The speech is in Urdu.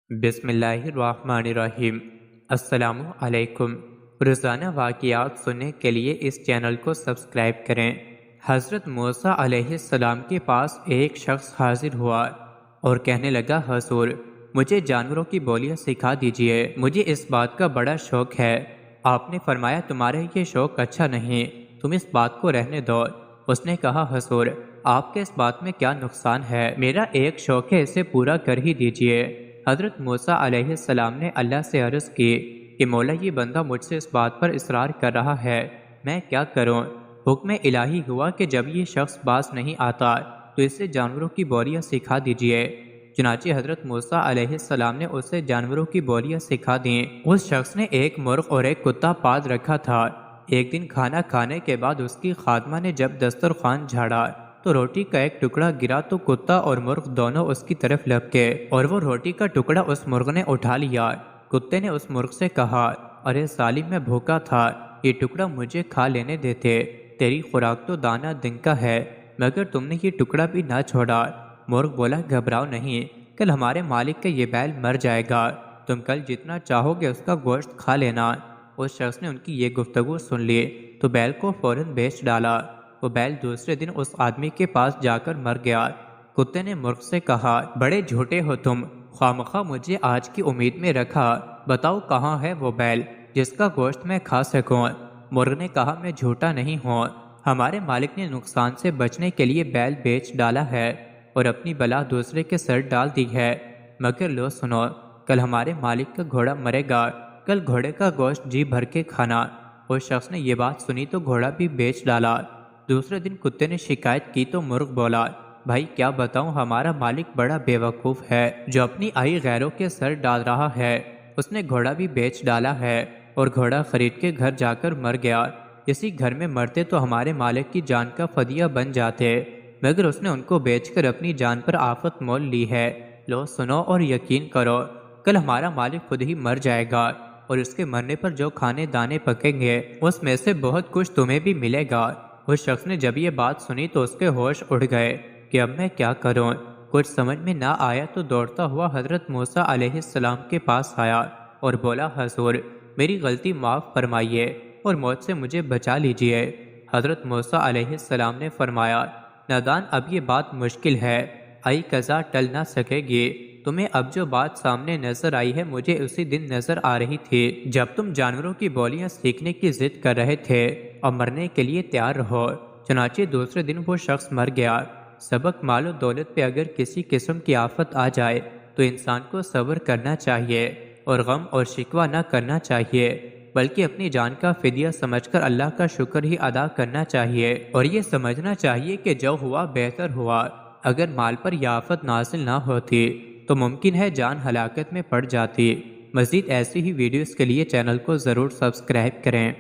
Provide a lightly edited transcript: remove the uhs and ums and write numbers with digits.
بسم اللہ الرحمن الرحیم۔ السلام علیکم۔ روزانہ واقعات سننے کے لیے اس چینل کو سبسکرائب کریں۔ حضرت موسیٰ علیہ السلام کے پاس ایک شخص حاضر ہوا اور کہنے لگا، حضور مجھے جانوروں کی بولیاں سکھا دیجئے، مجھے اس بات کا بڑا شوق ہے۔ آپ نے فرمایا، تمہارے یہ شوق اچھا نہیں، تم اس بات کو رہنے دو۔ اس نے کہا، حضور آپ کے اس بات میں کیا نقصان ہے، میرا ایک شوق ہے، اسے پورا کر ہی دیجئے۔ حضرت موسیٰ علیہ السلام نے اللہ سے عرض کی کہ مولا، یہ بندہ مجھ سے اس بات پر اصرار کر رہا ہے، میں کیا کروں؟ حکم الہی ہوا کہ جب یہ شخص باز نہیں آتا تو اسے جانوروں کی بولیاں سکھا دیجئے۔ چنانچہ حضرت موسیٰ علیہ السلام نے اسے جانوروں کی بولیاں سکھا دیں۔ اس شخص نے ایک مرغ اور ایک کتا پال رکھا تھا۔ ایک دن کھانا کھانے کے بعد اس کی خادمہ نے جب دسترخوان جھاڑا تو روٹی کا ایک ٹکڑا گرا تو کتا اور مرغ دونوں اس کی طرف لپکے اور وہ روٹی کا ٹکڑا اس مرغ نے اٹھا لیا۔ کتے نے اس مرغ سے کہا، ارے ظالم، میں بھوکا تھا، یہ ٹکڑا مجھے کھا لینے دیتے، تیری خوراک تو دانہ دن کا ہے، مگر تم نے یہ ٹکڑا بھی نہ چھوڑا۔ مرغ بولا، گھبراؤ نہیں، کل ہمارے مالک کا یہ بیل مر جائے گا، تم کل جتنا چاہو گے اس کا گوشت کھا لینا۔ اس شخص نے ان کی یہ گفتگو سن لی تو بیل کو فوراً بیچ ڈالا۔ وہ بیل دوسرے دن اس آدمی کے پاس جا کر مر گیا۔ کتے نے مرغ سے کہا، بڑے جھوٹے ہو تم، خوامخواہ مجھے آج کی امید میں رکھا، بتاؤ کہاں ہے وہ بیل جس کا گوشت میں کھا سکوں؟ مرغ نے کہا، میں جھوٹا نہیں ہوں، ہمارے مالک نے نقصان سے بچنے کے لیے بیل بیچ ڈالا ہے اور اپنی بلا دوسرے کے سر ڈال دی ہے، مگر لو سنو، کل ہمارے مالک کا گھوڑا مرے گا، کل گھوڑے کا گوشت جی بھر کے کھانا۔ اس شخص نے یہ بات سنی تو گھوڑا بھی بیچ ڈالا۔ دوسرے دن کتے نے شکایت کی تو مرغ بولا، بھائی کیا بتاؤں، ہمارا مالک بڑا بے وقوف ہے جو اپنی آئی غیروں کے سر ڈال رہا ہے، اس نے گھوڑا بھی بیچ ڈالا ہے اور گھوڑا خرید کے گھر جا کر مر گیا۔ اسی گھر میں مرتے تو ہمارے مالک کی جان کا فدیہ بن جاتے، مگر اس نے ان کو بیچ کر اپنی جان پر آفت مول لی ہے۔ لو سنو اور یقین کرو، کل ہمارا مالک خود ہی مر جائے گا اور اس کے مرنے پر جو کھانے دانے پکیں گے اس میں سے بہت کچھ تمہیں بھی ملے گا۔ اس شخص نے جب یہ بات سنی تو اس کے ہوش اڑ گئے کہ اب میں کیا کروں؟ کچھ سمجھ میں نہ آیا تو دوڑتا ہوا حضرت موسیٰ علیہ السلام کے پاس آیا اور بولا، حضور میری غلطی معاف فرمائیے اور موت سے مجھے بچا لیجئے۔ حضرت موسیٰ علیہ السلام نے فرمایا، نادان، اب یہ بات مشکل ہے، آئی قضا ٹل نہ سکے گی، تمہیں اب جو بات سامنے نظر آئی ہے مجھے اسی دن نظر آ رہی تھی جب تم جانوروں کی بولیاں سیکھنے کی ضد کر رہے تھے اور مرنے کے لیے تیار رہو۔ چنانچہ دوسرے دن وہ شخص مر گیا۔ سبق، مال و دولت پہ اگر کسی قسم کی آفت آ جائے تو انسان کو صبر کرنا چاہیے اور غم اور شکوہ نہ کرنا چاہیے، بلکہ اپنی جان کا فدیہ سمجھ کر اللہ کا شکر ہی ادا کرنا چاہیے اور یہ سمجھنا چاہیے کہ جو ہوا بہتر ہوا۔ اگر مال پر یہ آفت نازل نہ ہوتی تو ممکن ہے جان ہلاکت میں پڑ جاتی۔ مزید ایسی ہی ویڈیوز کے لیے چینل کو ضرور سبسکرائب کریں۔